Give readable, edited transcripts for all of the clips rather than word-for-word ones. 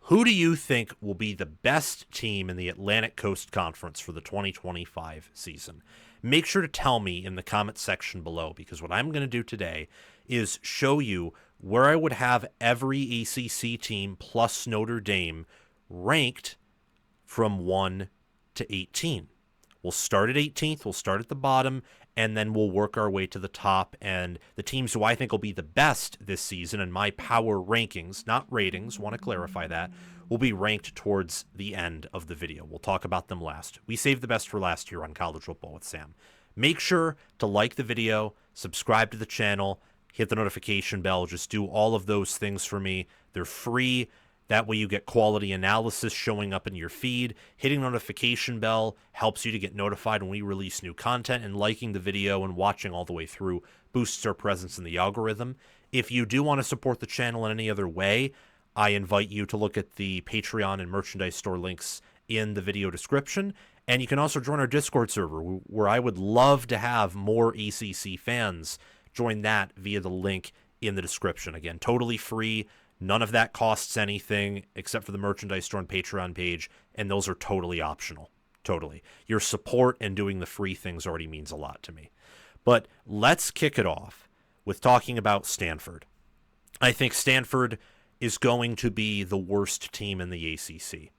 Who do you think will be the best team in the Atlantic Coast Conference for the 2025 season? Make sure to tell me in the comment section below, because what I'm going to do today is show you where I would have every ACC team plus Notre Dame ranked from 1 to 18. We'll start at 18th, we'll start at the bottom, and then we'll work our way to the top. And the teams who I think will be the best this season in my power rankings, not ratings, want to clarify that, will be ranked towards the end of the video. We'll talk about them last. We saved the best for last year on College Football with Sam. Make sure to like the video, subscribe to the channel, hit the notification bell. Just do all of those things for me. They're free. That way you get quality analysis showing up in your feed. Hitting the notification bell helps you to get notified when we release new content, and liking the video and watching all the way through boosts our presence in the algorithm. If you do want to support the channel in any other way, I invite you to look at the Patreon and merchandise store links in the video description. And you can also join our Discord server, where I would love to have more ACC fans join that via the link in the description. Again, totally free. None of that costs anything except for the merchandise store and Patreon page, and those are totally optional. Totally. Your support and doing the free things already means a lot to me. But let's kick it off with talking about Stanford. I think Stanford is going to be the worst team in the ACC.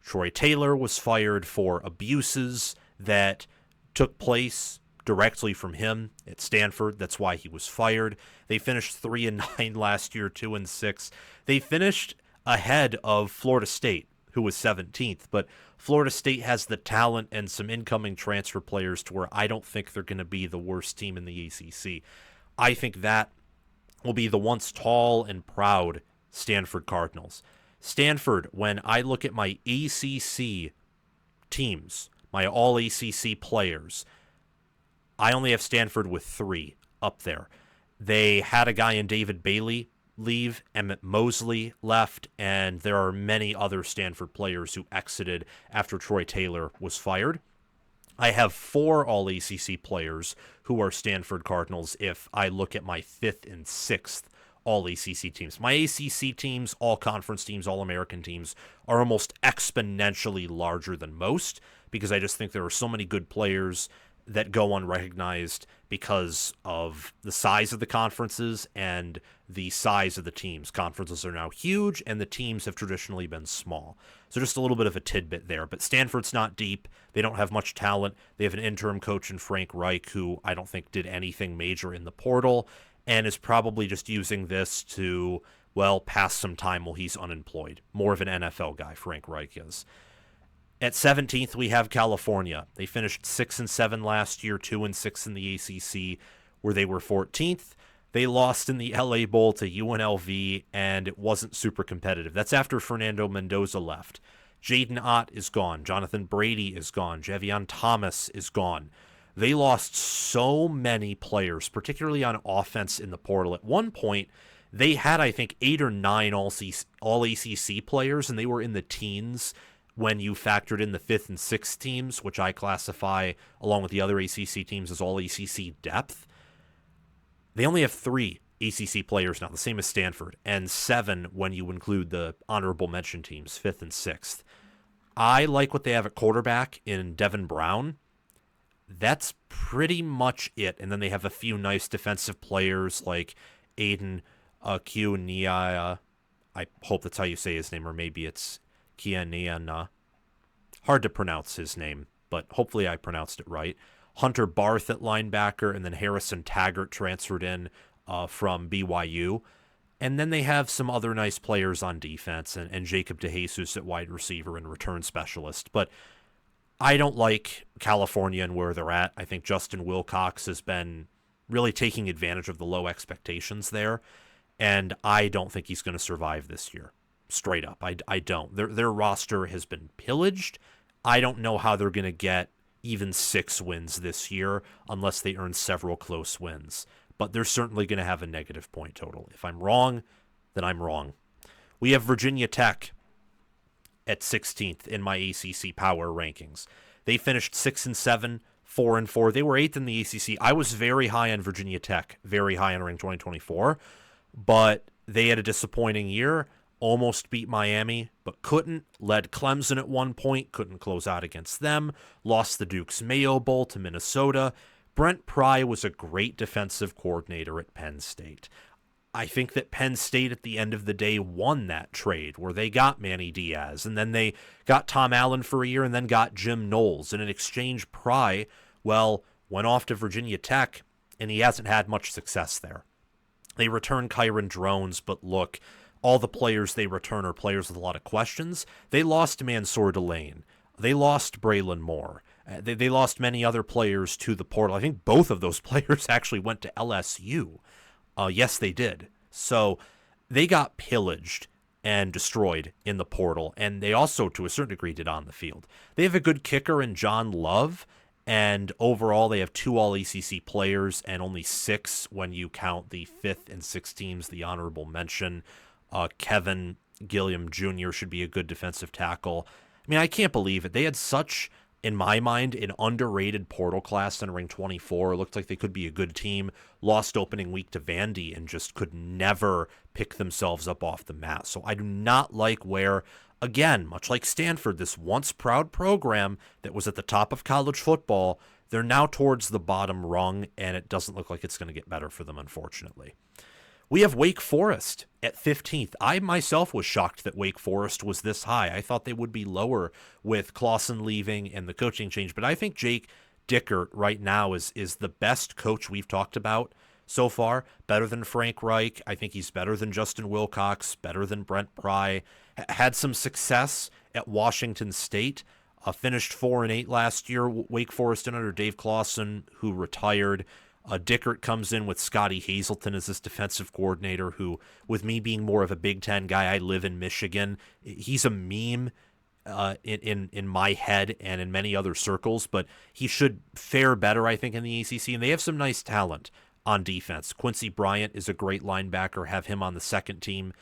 Troy Taylor was fired for abuses that took place directly from him at Stanford. That's why he was fired. They finished 3-9 last year, 2-6. They finished ahead of Florida State, who was 17th, but Florida State has the talent and some incoming transfer players to where I don't think they're going to be the worst team in the ACC. I think that will be the once tall and proud Stanford Cardinals. Stanford, when I look at my ACC teams, my all ACC players, I only have Stanford with 3 up there. They had a guy in David Bailey leave, Emmett Mosley left, and there are many other Stanford players who exited after Troy Taylor was fired. I have 4 all-ACC players who are Stanford Cardinals if I look at my 5th and 6th all-ACC teams. My ACC teams, all-conference teams, all-American teams are almost exponentially larger than most, because I just think there are so many good players that go unrecognized because of the size of the conferences and the size of the teams. Conferences are now huge, and the teams have traditionally been small. So just a little bit of a tidbit there. But Stanford's not deep. They don't have much talent. They have an interim coach in Frank Reich, who I don't think did anything major in the portal, and is probably just using this to, well, pass some time while he's unemployed. More of an NFL guy, Frank Reich is. At 17th, we have California. They finished 6-7 last year, 2-6 in the ACC, where they were 14th. They lost in the LA Bowl to UNLV, and it wasn't super competitive. That's after Fernando Mendoza left. Jaden Ott is gone. Jonathan Brady is gone. Javion Thomas is gone. They lost so many players, particularly on offense in the portal. At one point, they had, I think, 8 or 9 all-ACC players, and they were in the teens when you factored in the 5th and 6th teams, which I classify, along with the other ACC teams, as all ACC depth. They only have 3 ACC players now, the same as Stanford, and 7 when you include the honorable mention teams, 5th and 6th. I like what they have at quarterback in Devin Brown. That's pretty much it. And then they have a few nice defensive players like Aiden Kiunia. I hope that's how you say his name, or maybe it's Kianiana. Hard to pronounce his name, but hopefully I pronounced it right. Hunter Barth at linebacker, and then Harrison Taggart transferred in from BYU. And then they have some other nice players on defense, and Jacob DeJesus at wide receiver and return specialist. But I don't like California and where they're at. I think Justin Wilcox has been really taking advantage of the low expectations there, and I don't think he's going to survive this year. Straight up, I don't. Their roster has been pillaged. I don't know how they're going to get even 6 wins this year unless they earn several close wins. But they're certainly going to have a negative point total. If I'm wrong, then I'm wrong. We have Virginia Tech at 16th in my ACC power rankings. They finished 6-7, 4-4. They were 8th in the ACC. I was very high on Virginia Tech, very high entering 2024, but they had a disappointing year. almost beat Miami, but couldn't, led Clemson at one point, couldn't close out against them, lost the Duke's Mayo Bowl to Minnesota. Brent Pry was a great defensive coordinator at Penn State. I think that Penn State at the end of the day won that trade where they got Manny Diaz and then they got Tom Allen for a year and then got Jim Knowles. And in exchange, Pry, well, went off to Virginia Tech and he hasn't had much success there. They return Kyron Drones, but look, all the players they return are players with a lot of questions. They lost Mansour Delane. They lost Brycen Moore. They lost many other players to the portal. I think both of those players actually went to LSU. Yes, they did. So they got pillaged and destroyed in the portal, and they also, to a certain degree, did on the field. They have a good kicker in John Love, and overall they have 2 All-ACC players and only 6 when you count the 5th and 6th teams, the honorable mention. Kevin Gilliam Jr. should be a good defensive tackle. I mean, I can't believe it. They had such, in my mind, an underrated portal class entering 24. It looked like they could be a good team. Lost opening week to Vandy and just could never pick themselves up off the mat. So I do not like where, again, much like Stanford, this once proud program that was at the top of college football, they're now towards the bottom rung, and it doesn't look like it's going to get better for them, unfortunately. We have Wake Forest at 15th. I myself was shocked that Wake Forest was this high. I thought they would be lower with Clawson leaving and the coaching change, but I think Jake Dickert right now is the best coach we've talked about so far. Better than Frank Reich. I think he's better than Justin Wilcox, better than Brent Pry. Had some success at Washington State. Finished 4-8 last year. Wake Forest under Dave Clawson, who retired. Dickert comes in with Scotty Hazelton as this defensive coordinator who, with me being more of a Big Ten guy, I live in Michigan. He's a meme in my head and in many other circles, but he should fare better, I think, in the ACC. And they have some nice talent on defense. Quincy Bryant is a great linebacker. Have him on the second team.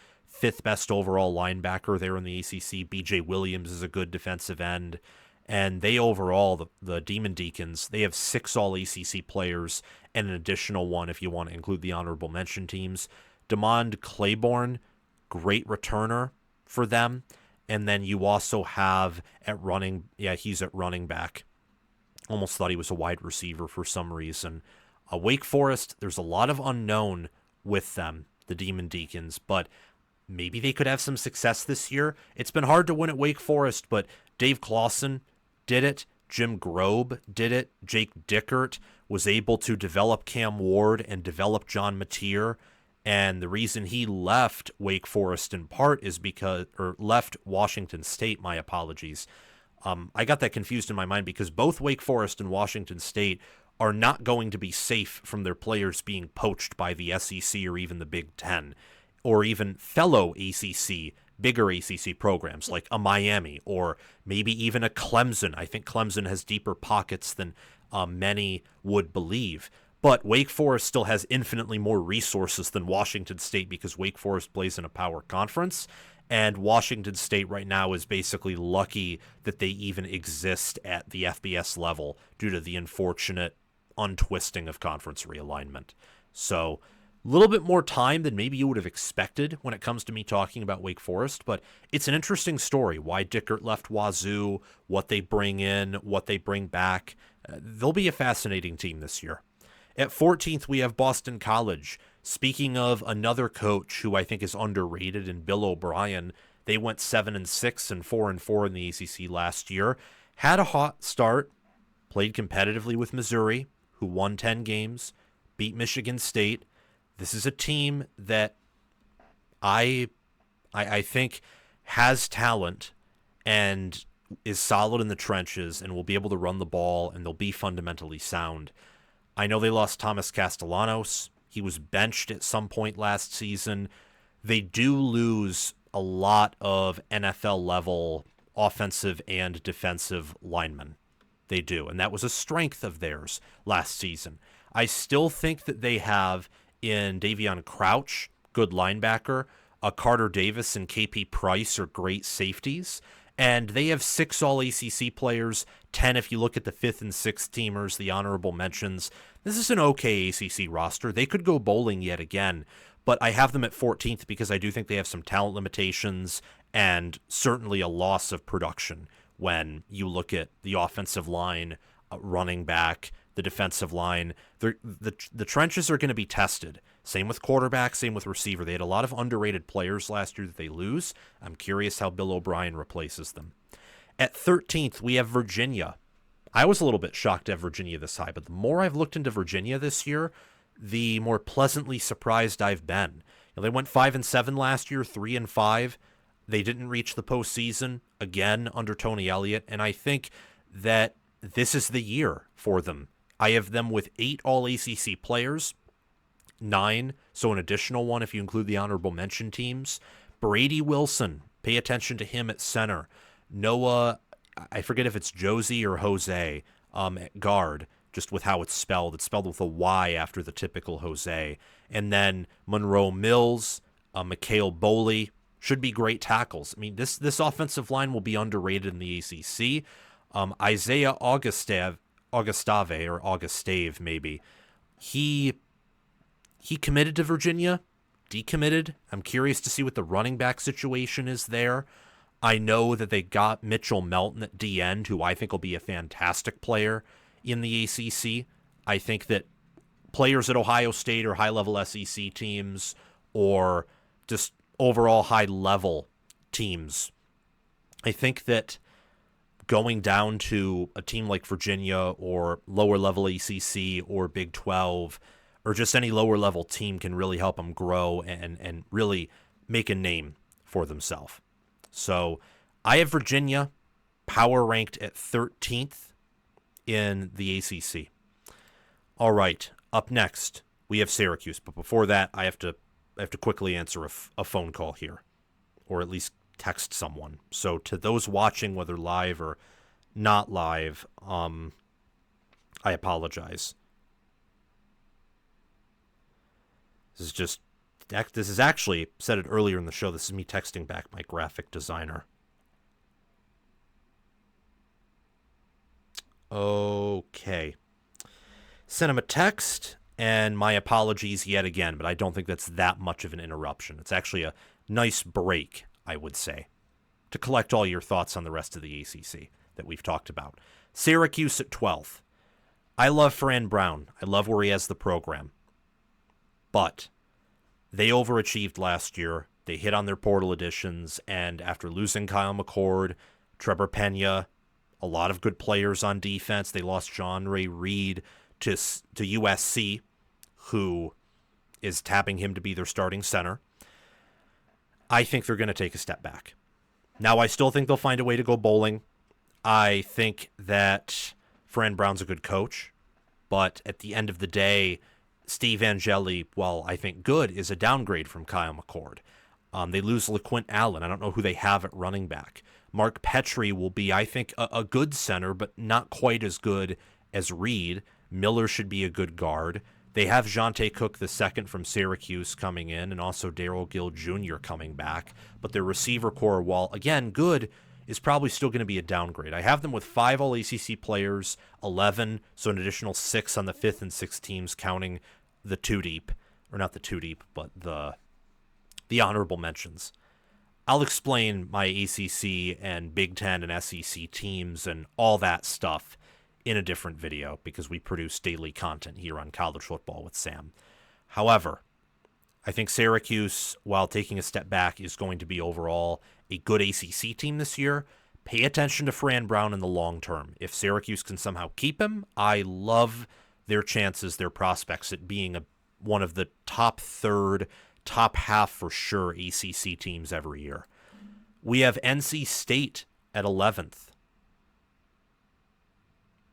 5th best overall linebacker there in the ACC. BJ Williams is a good defensive end. And they overall, the Demon Deacons, they have 6 All-ACC players and an additional one if you want to include the honorable mention teams. DeMond Claiborne, great returner for them. And then you also have at running, he's at running back. Almost thought he was a wide receiver for some reason. Wake Forest, there's a lot of unknown with them, the Demon Deacons, but maybe they could have some success this year. It's been hard to win at Wake Forest, but Dave Clawson did it. Jim Grobe did it. Jake Dickert was able to develop Cam Ward and develop John Mateer. And the reason he left Wake Forest in part is left Washington State, my apologies. I got that confused in my mind because both Wake Forest and Washington State are not going to be safe from their players being poached by the SEC or even the Big Ten or even fellow ACC, bigger ACC programs like a Miami or maybe even a Clemson. I think Clemson has deeper pockets than many would believe. But Wake Forest still has infinitely more resources than Washington State because Wake Forest plays in a power conference. And Washington State right now is basically lucky that they even exist at the FBS level due to the unfortunate untwisting of conference realignment. So a little bit more time than maybe you would have expected when it comes to me talking about Wake Forest, but it's an interesting story. Why Dickert left Wazoo, what they bring in, what they bring back. They'll be a fascinating team this year. At 14th, we have Boston College. Speaking of another coach who I think is underrated in Bill O'Brien, they went 7-6 and 4-4 in the ACC last year. Had a hot start, played competitively with Missouri, who won 10 games, beat Michigan State. This is a team that I think has talent and is solid in the trenches and will be able to run the ball and they'll be fundamentally sound. I know they lost Thomas Castellanos. He was benched at some point last season. They do lose a lot of NFL-level offensive and defensive linemen. They do, and that was a strength of theirs last season. I still think that they have in Davion Crouch, good linebacker, Carter Davis and KP Price are great safeties, and they have 6 All-ACC players, 10 if you look at the 5th and 6th teamers, the honorable mentions. This is an okay ACC roster. They could go bowling yet again, but I have them at 14th because I do think they have some talent limitations and certainly a loss of production when you look at the offensive line, running back, the defensive line. The trenches are going to be tested. Same with quarterback, same with receiver. They had a lot of underrated players last year that they lose. I'm curious how Bill O'Brien replaces them. At 13th, we have Virginia. I was a little bit shocked to have Virginia this high, but the more I've looked into Virginia this year, the more pleasantly surprised I've been. They went 5-7 last year, 3-5. They didn't reach the postseason again under Tony Elliott, and I think that this is the year for them. I have them with 8 All-ACC players, 9, so an additional one if you include the honorable mention teams. Brady Wilson, pay attention to him at center. Noah, I forget if it's Josie or Jose at guard, just with how it's spelled. It's spelled with a Y after the typical Jose. And then Monroe Mills, Mikhail Boley, should be great tackles. I mean, this offensive line will be underrated in the ACC. Isaiah Augustave, or Augustave maybe, he committed to Virginia, decommitted. I'm curious to see what the running back situation is there. I know that they got Mitchell Melton at D end, who I think will be a fantastic player in the ACC. I think that players at Ohio State or high-level SEC teams or just overall high-level teams, I think that going down to a team like Virginia or lower-level ACC or Big 12 or just any lower-level team can really help them grow and really make a name for themselves. So I have Virginia power ranked at 13th in the ACC. All right, up next we have Syracuse, but before that I have to quickly answer a phone call here, or at least text someone. So to those watching, whether live or not live, I apologize. This is actually, said it earlier in the show, this is me texting back my graphic designer. Okay. Sent him a text, and my apologies yet again, but I don't think that's that much of an interruption. It's actually a nice break, I would say, to collect all your thoughts on the rest of the ACC that we've talked about. Syracuse at 12th. I love Fran Brown. I love where he has the program. But they overachieved last year. They hit on their portal additions, and after losing Kyle McCord, Trevor Pena, a lot of good players on defense, they lost John Ray Reed to USC, who is tapping him to be their starting center. I think they're going to take a step back. Now, I still think they'll find a way to go bowling. I think that Fran Brown's a good coach, but at the end of the day, Steve Angeli, while I think good, is a downgrade from Kyle McCord. They lose LaQuint Allen. I don't know who they have at running back. Mark Petrie will be, I think, a good center, but not quite as good as Reed. Miller should be a good guard. They have Jonte Cook II from Syracuse coming in, and also Darryl Gill Jr. coming back. But their receiver core, while, again, good, is probably still going to be a downgrade. I have them with 5 All-ACC players, 11, so an additional 6 on the 5th and 6th teams, counting the 2-deep, or not the 2-deep, but the honorable mentions. I'll explain my ACC and Big Ten and SEC teams and all that stuff in a different video because we produce daily content here on College Football with Sam. However, I think Syracuse, while taking a step back, is going to be overall a good ACC team this year. Pay attention to Fran Brown in the long term. If Syracuse can somehow keep him, I love their chances, their prospects at being one of the top third, top half for sure ACC teams every year. We have NC State at 11th.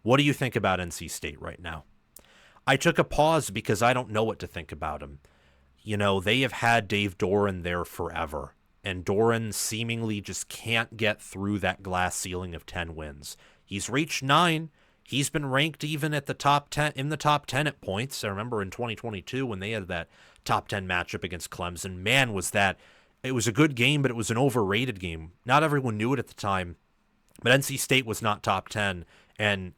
What do you think about NC State right now? I took a pause because I don't know what to think about them. You know, they have had Dave Doran there forever, and Doran seemingly just can't get through that glass ceiling of 10 wins. He's reached 9. He's been ranked even at the top 10 in the top 10 at points. I remember in 2022 when they had that top 10 matchup against Clemson. Man, it was a good game, but it was an overrated game. Not everyone knew it at the time, but NC State was not top 10, and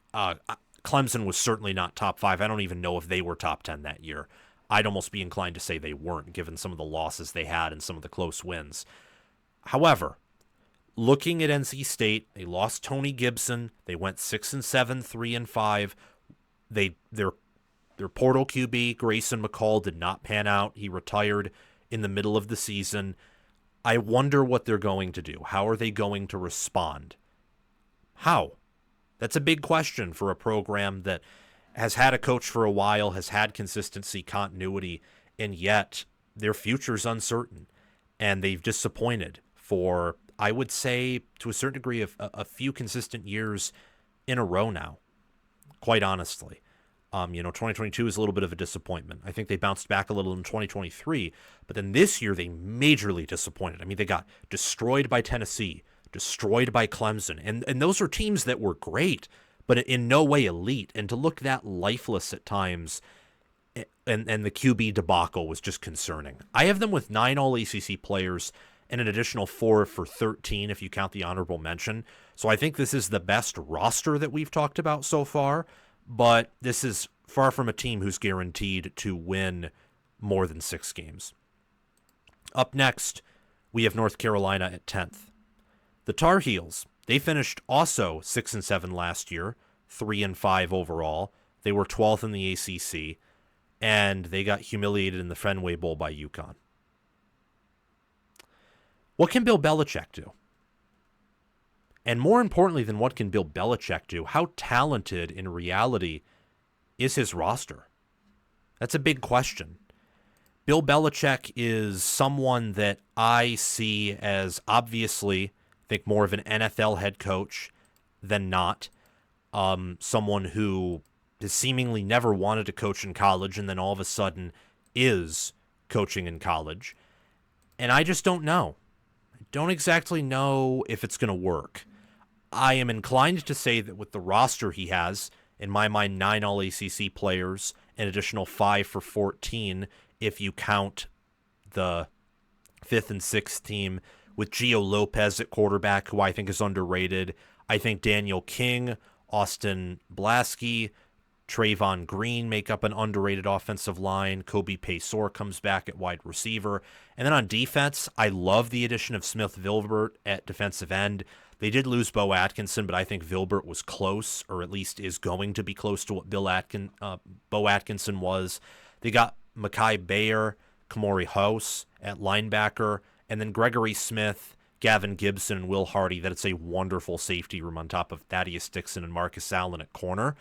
Clemson was certainly not top 5. I don't even know if they were top 10 that year. I'd almost be inclined to say they weren't, given some of the losses they had and some of the close wins. However, looking at NC State, they lost Tony Gibson. They went 6-7, 3-5. Their portal QB, Grayson McCall, did not pan out. He retired in the middle of the season. I wonder what they're going to do. How are they going to respond? How? That's a big question for a program that has had a coach for a while, has had consistency, continuity, and yet their future's uncertain. And they've disappointed for, I would say, to a certain degree, a few consistent years in a row now, quite honestly. 2022 is a little bit of a disappointment. I think they bounced back a little in 2023, but then this year they majorly disappointed. I mean, they got destroyed by Tennessee, destroyed by Clemson, and those are teams that were great, but in no way elite. And to look that lifeless at times, and the QB debacle was just concerning. I have them with 9 All-ACC players and an additional 4 for 13 if you count the honorable mention. So I think this is the best roster that we've talked about so far. But this is far from a team who's guaranteed to win more than 6 games. Up next, we have North Carolina at 10th. The Tar Heels, they finished also 6-7 last year, 3-5 overall. They were 12th in the ACC, and they got humiliated in the Fenway Bowl by UConn. What can Bill Belichick do? And more importantly than what can Bill Belichick do, how talented in reality is his roster? That's a big question. Bill Belichick is someone that I see as obviously, I think, more of an NFL head coach than not. Someone who has seemingly never wanted to coach in college and then all of a sudden is coaching in college. And I just don't know. I don't exactly know if it's going to work. I am inclined to say that with the roster he has, in my mind, 9 All-ACC players, an additional 5 for 14 if you count the 5th and 6th team, with Gio Lopez at quarterback, who I think is underrated. I think Daniel King, Austin Blaski, Trayvon Green make up an underrated offensive line. Kobe Paysor comes back at wide receiver. And then on defense, I love the addition of Smith Vilbert at defensive end. They did lose Bo Atkinson, but I think Vilbert was close, or at least is going to be close to what Bo Atkinson was. They got Mekhi Bayer, Kamori House at linebacker, and then Gregory Smith, Gavin Gibson, and Will Hardy. That's a wonderful safety room on top of Thaddeus Dixon and Marcus Allen at corner.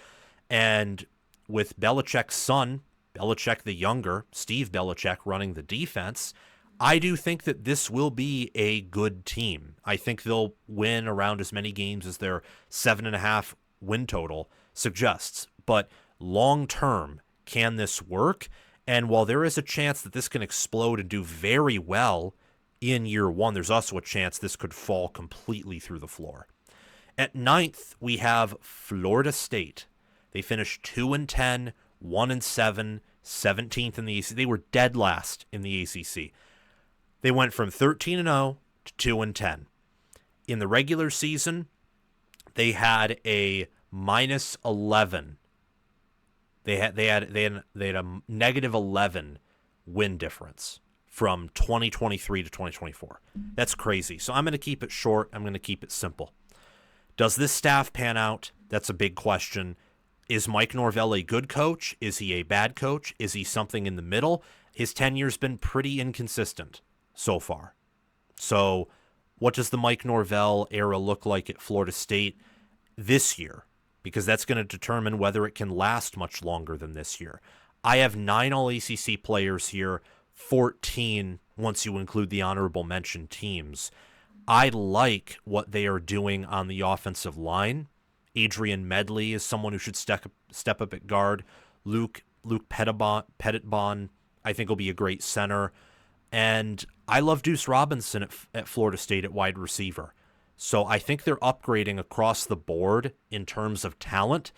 And with Belichick's son, Belichick the younger, Steve Belichick, running the defense, I do think that this will be a good team. I think they'll win around as many games as their 7.5 win total suggests. But long term, can this work? And while there is a chance that this can explode and do very well in year one, there's also a chance this could fall completely through the floor. At 9th, we have Florida State. They finished 2-10, 1-7, 17th in the ACC. They were dead last in the ACC. They went from 13-0 to 2-10. In the regular season, they had a -11. They had a -11 win difference from 2023 to 2024. That's crazy. So I'm going to keep it short. I'm going to keep it simple. Does this staff pan out? That's a big question. Is Mike Norvell a good coach? Is he a bad coach? Is he something in the middle? His tenure's been pretty inconsistent so far. So what does the Mike Norvell era look like at Florida State this year? Because that's going to determine whether it can last much longer than this year. I have 9 All-ACC players here, 14 once you include the honorable mention teams. I like what they are doing on the offensive line. Adrian Medley is someone who should step up at guard. Luke Pettibon, I think, will be a great center. And I love Deuce Robinson at Florida State at wide receiver. So I think they're upgrading across the board in terms of talent.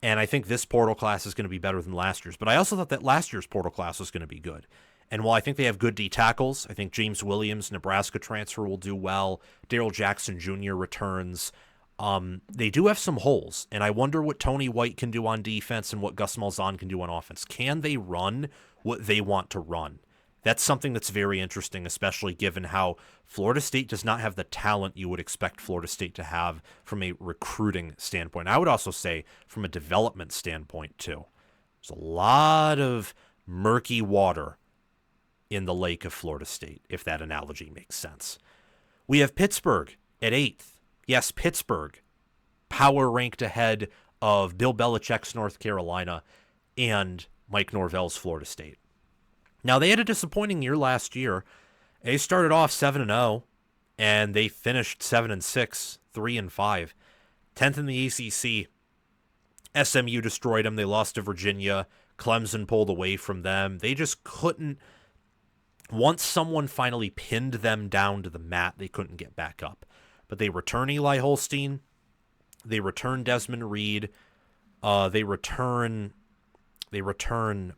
And I think this portal class is going to be better than last year's. But I also thought that last year's portal class was going to be good. And while I think they have good D tackles, I think James Williams, Nebraska transfer, will do well. Darrell Jackson Jr. returns. They do have some holes, and I wonder what Tony White can do on defense and what Gus Malzahn can do on offense. Can they run what they want to run? That's something that's very interesting, especially given how Florida State does not have the talent you would expect Florida State to have from a recruiting standpoint. I would also say from a development standpoint, too. There's a lot of murky water in the lake of Florida State, if that analogy makes sense. We have Pittsburgh at 8th. Yes, Pittsburgh, power ranked ahead of Bill Belichick's North Carolina and Mike Norvell's Florida State. Now, they had a disappointing year last year. They started off 7-0, and they finished 7-6, 3-5. 10th in the ACC. SMU destroyed them. They lost to Virginia. Clemson pulled away from them. They just couldn't. Once someone finally pinned them down to the mat, they couldn't get back up. But they return Eli Holstein. They return Desmond Reed. They return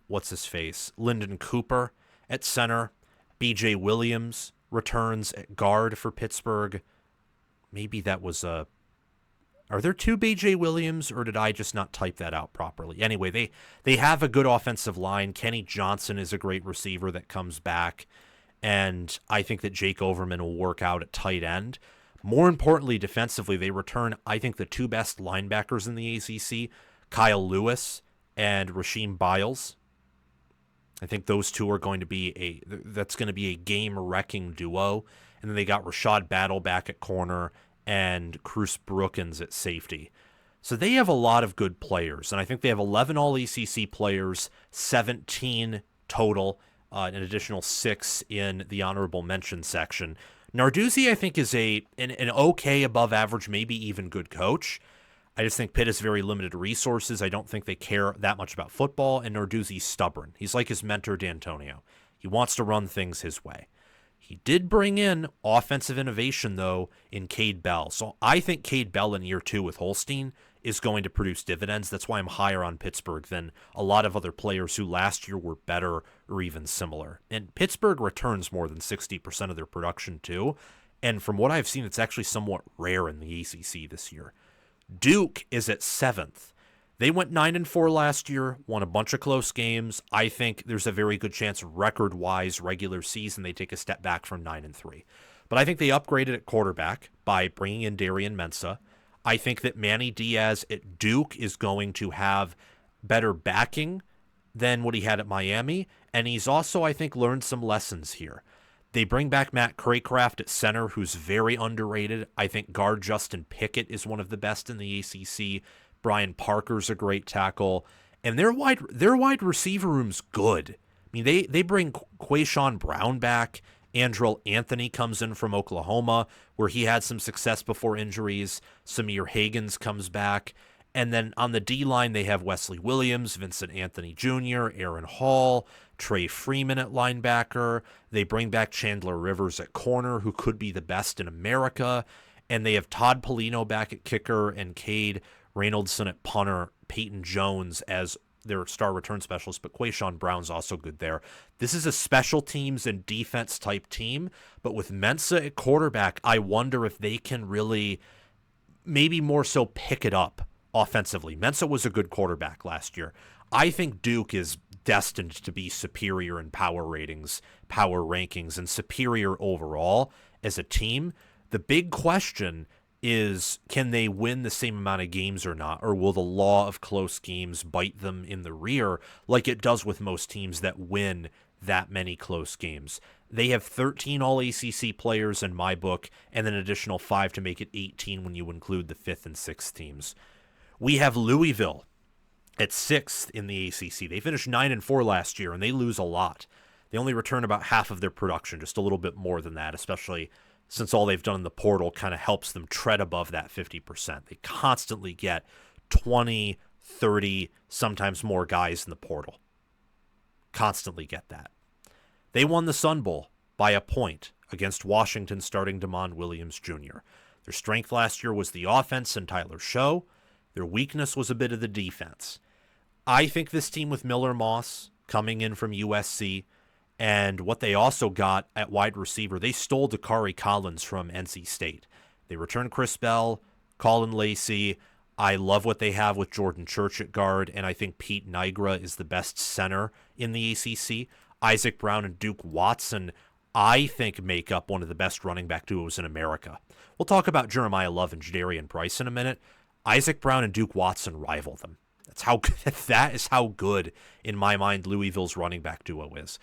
what's-his-face? Lyndon Cooper at center. B.J. Williams returns at guard for Pittsburgh. Maybe that was a... Are there two B.J. Williams, or did I just not type that out properly? Anyway, they have a good offensive line. Kenny Johnson is a great receiver that comes back, and I think that Jake Overman will work out at tight end. More importantly, defensively, they return, I think, the two best linebackers in the ACC, Kyle Lewis and Rasheem Biles. I think those two are going to be that's going to be a game-wrecking duo. And then they got Rashad Battle back at corner and Cruz Brookins at safety. So they have a lot of good players, and I think they have 11 All-ACC players, 17 total, an additional 6 in the honorable mention section. Narduzzi, I think, is an okay, above-average, maybe even good coach. I just think Pitt has very limited resources. I don't think they care that much about football, and Narduzzi's stubborn. He's like his mentor, D'Antonio. He wants to run things his way. He did bring in offensive innovation, though, in Cade Bell. So I think Cade Bell in year 2 with Holstein is going to produce dividends. That's why I'm higher on Pittsburgh than a lot of other players who last year were better or even similar. And Pittsburgh returns more than 60% of their production, too. And from what I've seen, it's actually somewhat rare in the ACC this year. Duke is at 7th. They went 9-4 last year, won a bunch of close games. I think there's a very good chance record-wise regular season they take a step back from 9-3. But I think they upgraded at quarterback by bringing in Darian Mensah. I think that Manny Diaz at Duke is going to have better backing than what he had at Miami, and he's also, I think, learned some lessons here. They bring back Matt Craycraft at center, who's very underrated. I think guard Justin Pickett is one of the best in the ACC. Brian Parker's a great tackle, and their wide receiver room's good. I mean, they bring Quayshawn Brown back. Andrel Anthony comes in from Oklahoma, where he had some success before injuries. Samir Hagans comes back. And then on the D-line, they have Wesley Williams, Vincent Anthony Jr., Aaron Hall, Trey Freeman at linebacker. They bring back Chandler Rivers at corner, who could be the best in America. And they have Todd Polino back at kicker and Cade Reynoldson at punter, Peyton Jones as their star return specialist, but Quayshawn Brown's also good there. This is a special teams and defense type team, but with Mensah at quarterback, I wonder if they can really maybe more so pick it up offensively. Mensah was a good quarterback last year. I think Duke is destined to be superior in power ratings, power rankings, and superior overall as a team. The big question is, can they win the same amount of games or not? Or will the law of close games bite them in the rear like it does with most teams that win that many close games? They have 13 All-ACC players in my book, and an additional 5 to make it 18 when you include the 5th and 6th teams. We have Louisville at 6th in the ACC. They finished 9-4 last year, and they lose a lot. They only return about half of their production, just a little bit more than that, especially since all they've done in the portal kind of helps them tread above that 50%. They constantly get 20, 30, sometimes more guys in the portal. Constantly get that. They won the Sun Bowl by a point against Washington starting Damon Williams Jr. Their strength last year was the offense and Tyler Show. Their weakness was a bit of the defense. I think this team with Miller Moss coming in from USC, and what they also got at wide receiver, they stole Dakari Collins from NC State. They returned Chris Bell, Colin Lacey. I love what they have with Jordan Church at guard, and I think Pete Nigra is the best center in the ACC. Isaac Brown and Duke Watson, I think, make up one of the best running back duos in America. We'll talk about Jeremiah Love and Jadarian Price in a minute. Isaac Brown and Duke Watson rival them. That is how good, in my mind, Louisville's running back duo is.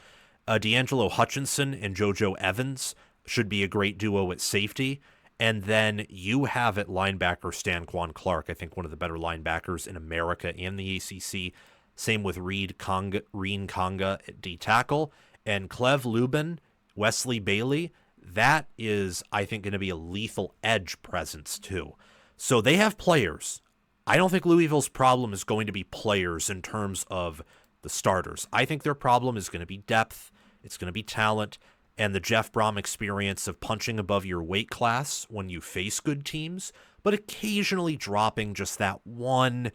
D'Angelo Hutchinson and JoJo Evans should be a great duo at safety. And then you have at linebacker Stanquan Clark, I think one of the better linebackers in America and the ACC. Same with Reen Conga at D-tackle. And Clev Lubin, Wesley Bailey, that is, I think, going to be a lethal edge presence too. So they have players. I don't think Louisville's problem is going to be players in terms of the starters. I think their problem is going to be depth. It's going to be talent. And the Jeff Brom experience of punching above your weight class when you face good teams, but occasionally dropping just that one,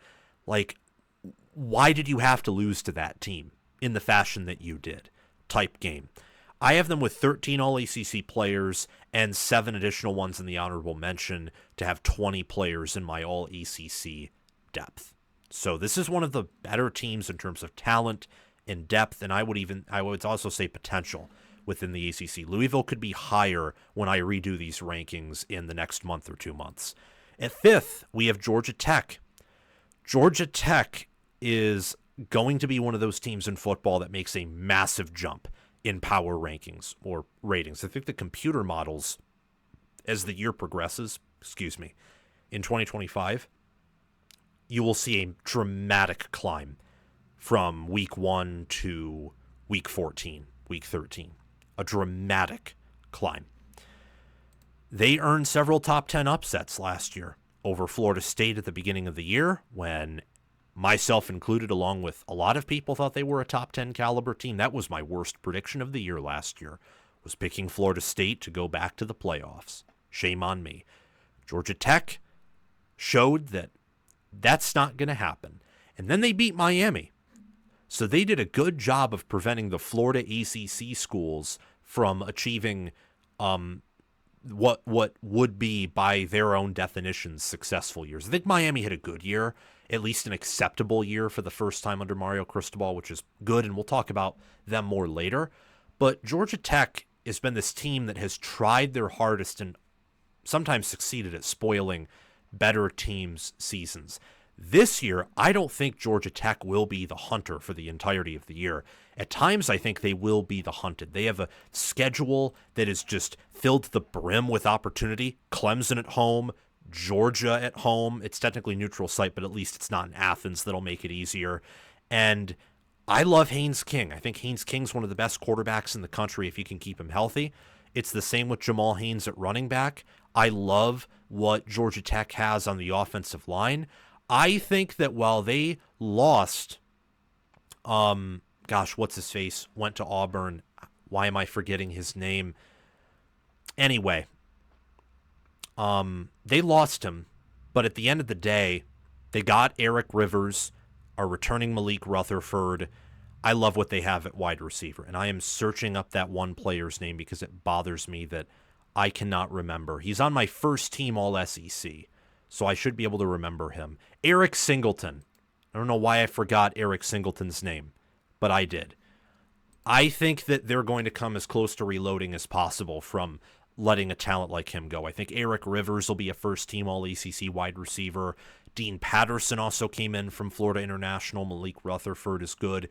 like, why did you have to lose to that team in the fashion that you did type game. I have them with 13 All-ACC players and 7 additional ones in the honorable mention to have 20 players in my All-ACC depth. So this is one of the better teams in terms of talent and depth, and I would also say potential within the ACC. Louisville could be higher when I redo these rankings in the next month or 2 months. At 5th, we have Georgia Tech. Georgia Tech is going to be one of those teams in football that makes a massive jump in power rankings or ratings. I think the computer models, as the year progresses, in 2025, you will see a dramatic climb from week 1 to week 14, week 13. A dramatic climb. They earned several top 10 upsets last year over Florida State at the beginning of the year, when myself included, along with a lot of people, thought they were a top 10 caliber team. That was my worst prediction of the year last year, was picking Florida State to go back to the playoffs. Shame on me. Georgia Tech showed that that's not going to happen. And then they beat Miami. So they did a good job of preventing the Florida ACC schools from achieving what would be, by their own definitions, successful years. I think Miami had a good year, at least an acceptable year for the first time under Mario Cristobal, which is good, and we'll talk about them more later. But Georgia Tech has been this team that has tried their hardest and sometimes succeeded at spoiling better teams' seasons. This year, I don't think Georgia Tech will be the hunter for the entirety of the year. At times, I think they will be the hunted. They have a schedule that is just filled to the brim with opportunity. Clemson at home, Georgia at home. It's technically neutral site, but at least it's not in Athens. That'll make it easier. And I love Haynes King. I think Haynes King's one of the best quarterbacks in the country if you can keep him healthy. It's the same with Jamal Haynes at running back. I love what Georgia Tech has on the offensive line. I think that while they lost, what's his face? Went to Auburn. Why am I forgetting his name? Anyway, they lost him, but at the end of the day, they got Eric Rivers, are returning Malik Rutherford. I love what they have at wide receiver, and I am searching up that one player's name because it bothers me that I cannot remember. He's on my first team All-SEC. So I should be able to remember him. Eric Singleton. I don't know why I forgot Eric Singleton's name, but I did. I think that they're going to come as close to reloading as possible from letting a talent like him go. I think Eric Rivers will be a first-team All-ACC wide receiver. Dean Patterson also came in from Florida International. Malik Rutherford is good.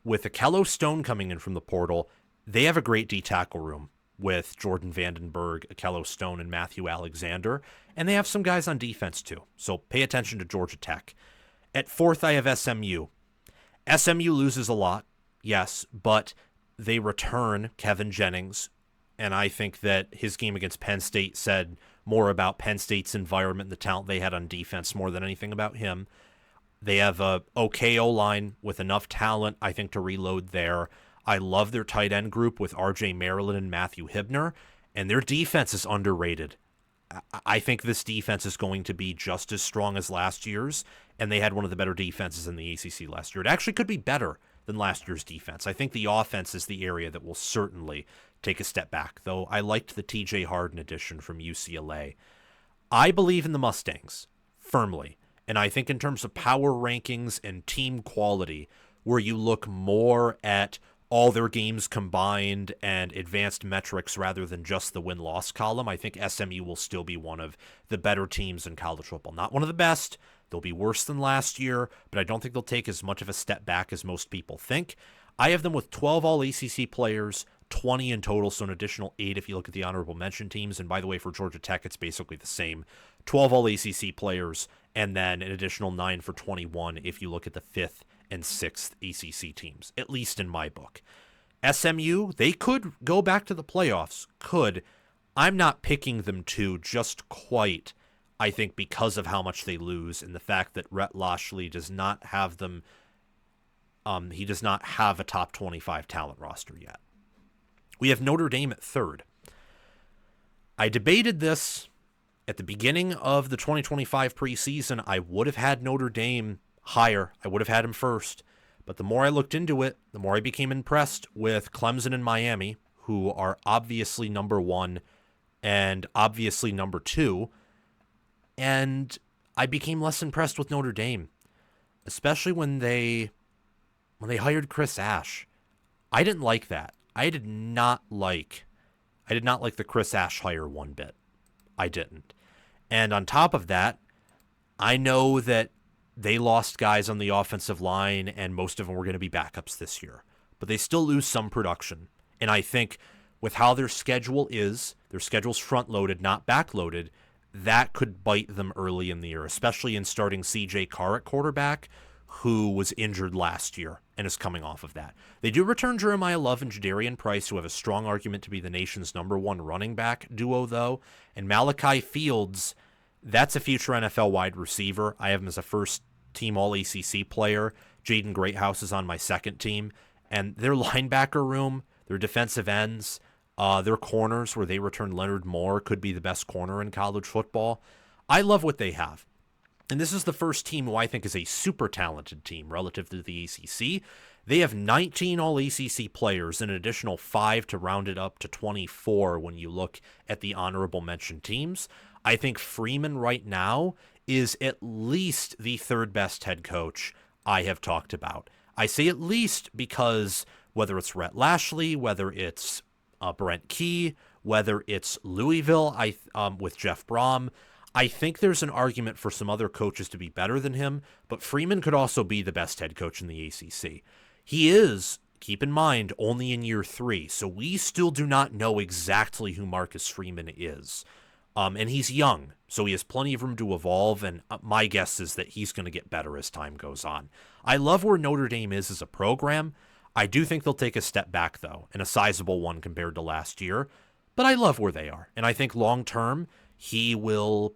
With Akello Stone coming in from the portal, they have a great D-tackle room with Jordan Vandenberg, Akello Stone, and Matthew Alexander. And they have some guys on defense too. So pay attention to Georgia Tech. At 4th, I have SMU. SMU loses a lot, yes, but they return Kevin Jennings. And I think that his game against Penn State said more about Penn State's environment and the talent they had on defense more than anything about him. They have a okay O-line with enough talent, I think, to reload there. I love their tight end group with R.J. Maryland and Matthew Hibner, and their defense is underrated. I think this defense is going to be just as strong as last year's, and they had one of the better defenses in the ACC last year. It actually could be better than last year's defense. I think the offense is the area that will certainly take a step back, though I liked the T.J. Harden addition from UCLA. I believe in the Mustangs firmly. And I think in terms of power rankings and team quality, where you look more at all their games combined and advanced metrics rather than just the win-loss column, I think SMU will still be one of the better teams in college football. Not one of the best. They'll be worse than last year, but I don't think they'll take as much of a step back as most people think. I have them with 12 all-ACC players, 20 in total, so an additional 8 if you look at the honorable mention teams. And by the way, for Georgia Tech, it's basically the same. 12 all-ACC players, and then an additional 9 for 21 if you look at the 5th and 6th ACC teams, at least in my book. SMU, they could go back to the playoffs. Could. I'm not picking them to just quite, I think, because of how much they lose and the fact that Rhett Lashlee does not have them. He does not have a top 25 talent roster yet. We have Notre Dame at 3rd. I debated this at the beginning of the 2025 preseason. I would have had Notre Dame higher. I would have had him first. But the more I looked into it, the more I became impressed with Clemson and Miami, who are obviously number 1 and obviously number 2. And I became less impressed with Notre Dame, especially when they hired Chris Ash. I didn't like that. I did not like the Chris Ash hire one bit. I didn't. And on top of that, I know that they lost guys on the offensive line, and most of them were going to be backups this year. But they still lose some production. And I think with how their schedule's front-loaded, not back-loaded, that could bite them early in the year, especially in starting C.J. Carr at quarterback, who was injured last year and is coming off of that. They do return Jeremiah Love and Jadarian Price, who have a strong argument to be the nation's number 1 running back duo, though. And Malachi Fields, that's a future NFL wide receiver. I have him as a first-team All-ACC player. Jaden Greathouse is on my second team. And their linebacker room, their defensive ends, their corners, where they return Leonard Moore, could be the best corner in college football. I love what they have. And this is the first team who I think is a super talented team relative to the ACC. They have 19 all-ACC players and an additional 5 to round it up to 24 when you look at the honorable mention teams. I think Freeman right now is at least the 3rd best head coach I have talked about. I say at least because whether it's Rhett Lashlee, whether it's Brent Key, whether it's Louisville with Jeff Brom, I think there's an argument for some other coaches to be better than him, but Freeman could also be the best head coach in the ACC. He is, keep in mind, only in year 3, so we still do not know exactly who Marcus Freeman is. And he's young, so he has plenty of room to evolve, and my guess is that he's going to get better as time goes on. I love where Notre Dame is as a program. I do think they'll take a step back, though, and a sizable one compared to last year, but I love where they are. And I think long-term, he'll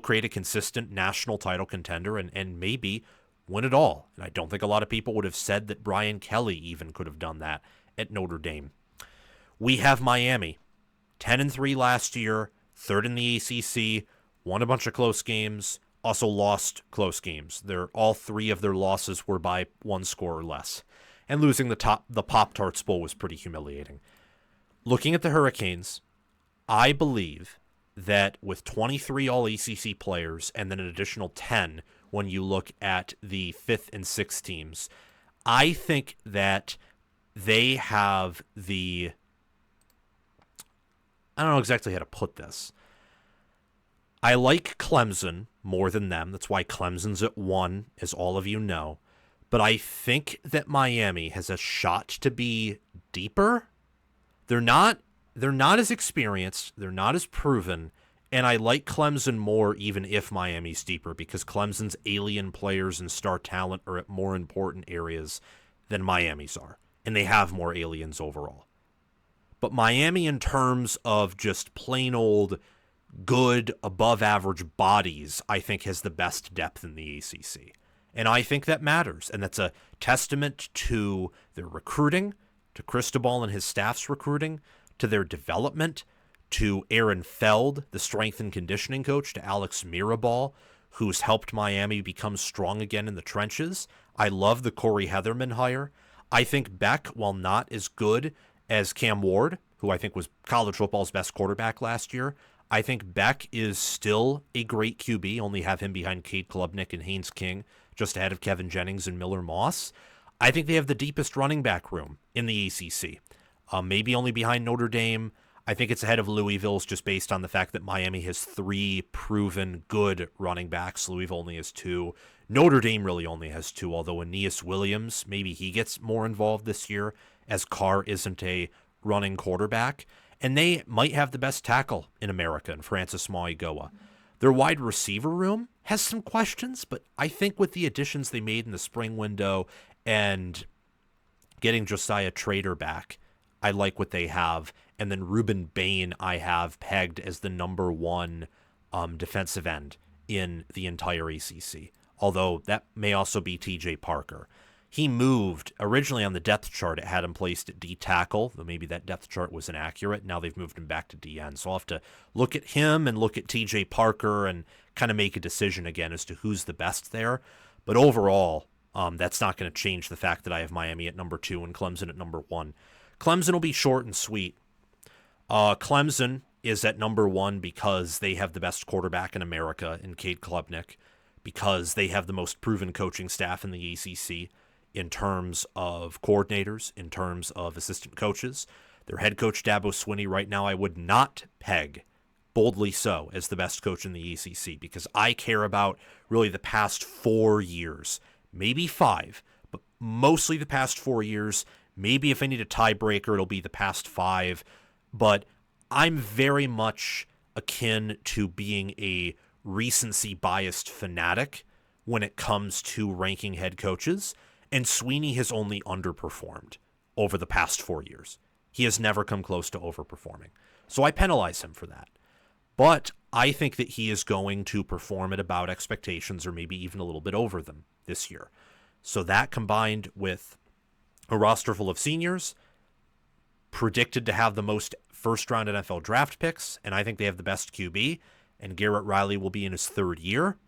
create a consistent national title contender and maybe win it all. And I don't think a lot of people would have said that Brian Kelly even could have done that at Notre Dame. We have Miami, 10-3 last year, 3rd in the ACC, won a bunch of close games, also lost close games. All 3 of their losses were by 1 score or less. And losing the Pop-Tarts Bowl was pretty humiliating. Looking at the Hurricanes, I believe that with 23 all-ACC players and then an additional 10 when you look at the 5th and 6th teams, I think that they have I don't know exactly how to put this. I like Clemson more than them. That's why Clemson's at 1, as all of you know. But I think that Miami has a shot to be deeper. They're not as experienced. They're not as proven. And I like Clemson more even if Miami's deeper, because Clemson's alien players and star talent are at more important areas than Miami's are. And they have more aliens overall. But Miami, in terms of just plain old good, above-average bodies, I think has the best depth in the ACC. And I think that matters. And that's a testament to their recruiting, to Cristobal and his staff's recruiting, to their development, to Aaron Feld, the strength and conditioning coach, to Alex Mirabal, who's helped Miami become strong again in the trenches. I love the Corey Heatherman hire. I think Beck, while not as good as Cam Ward, who I think was college football's best quarterback last year, I think Beck is still a great QB, only have him behind Cade Klubnik and Haynes King, just ahead of Kevin Jennings and Miller Moss. I think they have the deepest running back room in the ACC, maybe only behind Notre Dame. I think it's ahead of Louisville's just based on the fact that Miami has 3 proven good running backs. Louisville only has 2. Notre Dame really only has 2, although Aeneas Williams, maybe he gets more involved this year as Carr isn't a running quarterback. And they might have the best tackle in America in Francis Mauigoa. Their wide receiver room has some questions, but I think with the additions they made in the spring window and getting Josiah Trader back, I like what they have. And then Ruben Bain I have pegged as the number 1 defensive end in the entire ACC, although that may also be TJ Parker. He moved originally on the depth chart. It had him placed at D tackle, though maybe that depth chart was inaccurate. Now they've moved him back to DN. So I'll have to look at him and look at TJ Parker and kind of make a decision again as to who's the best there. But overall, that's not going to change the fact that I have Miami at number 2 and Clemson at number 1. Clemson will be short and sweet. Clemson is at number 1 because they have the best quarterback in America in Cade Klubnik, because they have the most proven coaching staff in the ACC, in terms of coordinators, in terms of assistant coaches. Their head coach, Dabo Swinney, right now I would not peg, boldly so, as the best coach in the ACC, because I care about really the past 4 years, maybe 5, but mostly the past 4 years. Maybe if I need a tiebreaker, it'll be the past 5, but I'm very much akin to being a recency-biased fanatic when it comes to ranking head coaches. And Sweeney has only underperformed over the past 4 years. He has never come close to overperforming. So I penalize him for that. But I think that he is going to perform at about expectations or maybe even a little bit over them this year. So that combined with a roster full of seniors, predicted to have the most first-round NFL draft picks, and I think they have the best QB, and Garrett Riley will be in his 3rd year.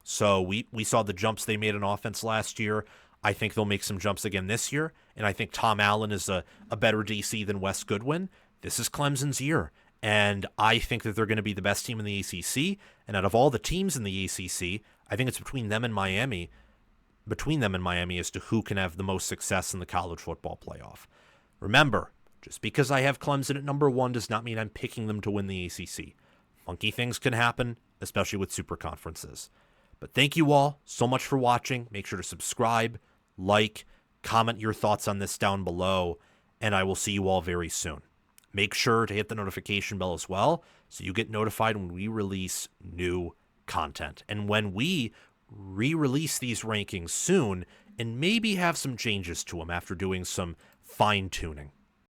So we saw the jumps they made on offense last year. I think they'll make some jumps again this year, and I think Tom Allen is a better DC than Wes Goodwin. This is Clemson's year, and I think that they're going to be the best team in the ACC, and out of all the teams in the ACC, I think it's between them and Miami as to who can have the most success in the college football playoff. Remember, just because I have Clemson at number 1 does not mean I'm picking them to win the ACC. Funky things can happen, especially with super conferences. But thank you all so much for watching. Make sure to subscribe, like, comment your thoughts on this down below, and I will see you all very soon. Make sure to hit the notification bell as well so you get notified when we release new content. And when we re-release these rankings soon and maybe have some changes to them after doing some fine-tuning.